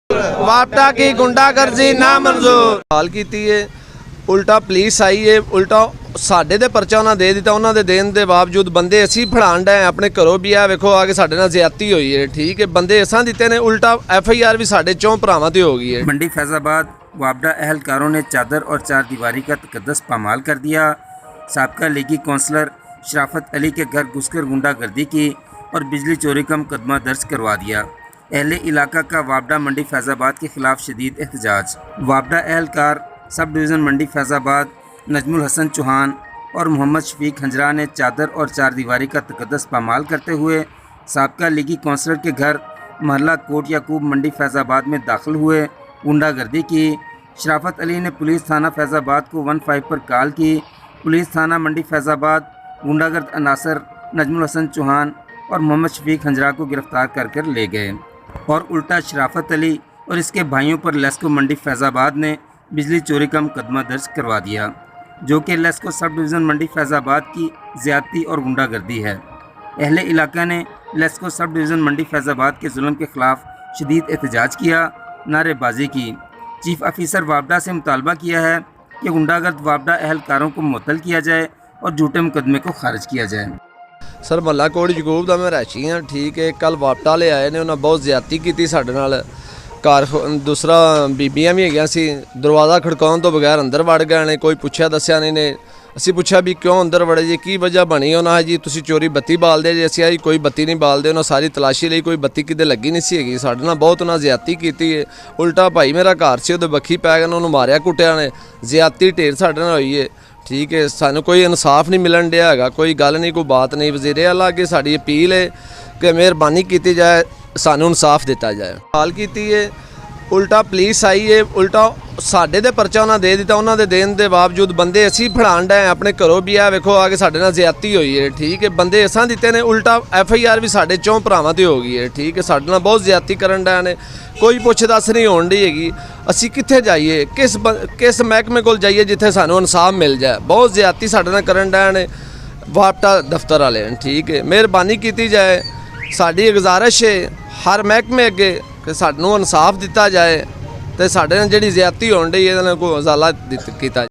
वापटा की गुंडागर्दी ना मंजूर हाल की है। उल्टा पुलिस आई है, उल्टा साडे दे परचा उन्होंने दे दिता, उन्होंने देने के बावजूद बंदे असी फड़ाण डे अपने घरों भी आ वेखो आके साडे नाल ज्यादती हुई है। ठीक है, बंदे असां दिते ने, उल्टा FIR भी साडे 4 भरावां ते हो गई है। मंडी फैजाबाद वापडा अहलकारों ने चादर और चार दीवारी का तकद्दस पामाल कर दिया। साबका लीगी कौंसलर शराफत अली के घर घुसकर गुंडागर्दी की और बिजली चोरी का मुकदमा दर्ज करवा दिया। अहले इलाका का वापडा मंडी फैजाबाद के खिलाफ शदीद एहतजाज। वापडा अहलकार सब डिवीज़न मंडी फैजाबाद नजमुल हसन चौहान और मोहम्मद शफीक हंजरा ने चादर और चार दीवारी का तकद्दस पामाल करते हुए साबका लीगी कौंसलर के घर महल्ला कोट याकूब मंडी फैजाबाद में दाखिल हुए, गुंडागर्दी की। शराफत अली ने पुलिस थाना फैजाबाद को 15 पर कॉल की। पुलिस थाना मंडी फैजाबाद गुंडागर्द अनासर नजमुल हसन चौहान और मोहम्मद शफीक हंजरा को गिरफ्तार कर ले गए और उल्टा शराफत अली और इसके भाइयों पर लेस्को मंडी फैजाबाद ने बिजली चोरी का मुकदमा दर्ज करवा दिया, जो कि लेस्को सब डिवीज़न मंडी फैजाबाद की ज़्यादती और गुंडागर्दी है। अहले इलाका ने लेस्को सब डिवीज़न मंडी फैजाबाद के जुल्म के ख़िलाफ़ शदीद एहतजाज किया, नारेबाजी की। चीफ ऑफिसर वापडा से मुतालबा किया है कि गुंडागर्द वापडा अहलकारों को मुअत्तल किया जाए और झूठे मुकदमे को खारिज किया जाए। सर महला कोट याकूब का मैं रहायशी हाँ। ठीक है, कल वापटा ले आए ने, उन्हें बहुत ज्यादती की साडे नाल। घर दूसरा बीबियां भी है सी, दरवाज़ा खड़काउण तो बगैर अंदर वड़ गए ने, कोई पुछया दस्या नहीं ने। असी पूछा भी क्यों अंदर वड़े जी, की वजह बनी। उन्हें जी तुसी चोरी बत्ती बालदे जी, असी जी कोई बत्ती नहीं बालदे। उन्हें सारी तलाशी ली, कोई बत्ती किते लगी नहीं सी हैगी। साडे नाल बहुत उन्हें ज्यादती की है। उल्टा भाई मेरा घर से उहदे बखी पै गए, उन्होंने मारिया कुटिया ने, ज्यादती ढेर साडे नाल होई है। ठीक है, सानू कोई इंसाफ नहीं मिलन दिया है, कोई गल नहीं, कोई बात नहीं। वज़ीर आला अगे साडी अपील है कि मेहरबानी की जाए, सानू इंसाफ दिता जाए। हाल की है, उल्टा पुलिस आई है, उल्टा साडे दे परचा उन्होंने दे दिता, उन्होंने देने के बावजूद बंदे असी फड़ाण डे अपने घरों भी आ वेखो आके साडे नाल ज्यादती हुई है। ठीक है, बंदे असां दिते ने, उल्टा FIR भी साडे 4 भरावां ते हो गई है। ठीक है, साडे नाल बहुत ज्यादती करन डे ने, कोई पुछ दस नहीं होण दी हैगी। असी कित्थे जाइए, किस महकमे कोल जाइए जिथे सानू इंसाफ मिल जाए। बहुत ज्यादती साडे नाल करन डे ने वापटा दफ्तर वाले। ठीक है, मेहरबानी की जाए, साडी गुजारिश है हर महकमे अगे कि सानू इंसाफ दिता जाए, तो साडे नाल जिहड़ी ज्यादती होण दी इहदे नाल कोई उजाला किया जाए।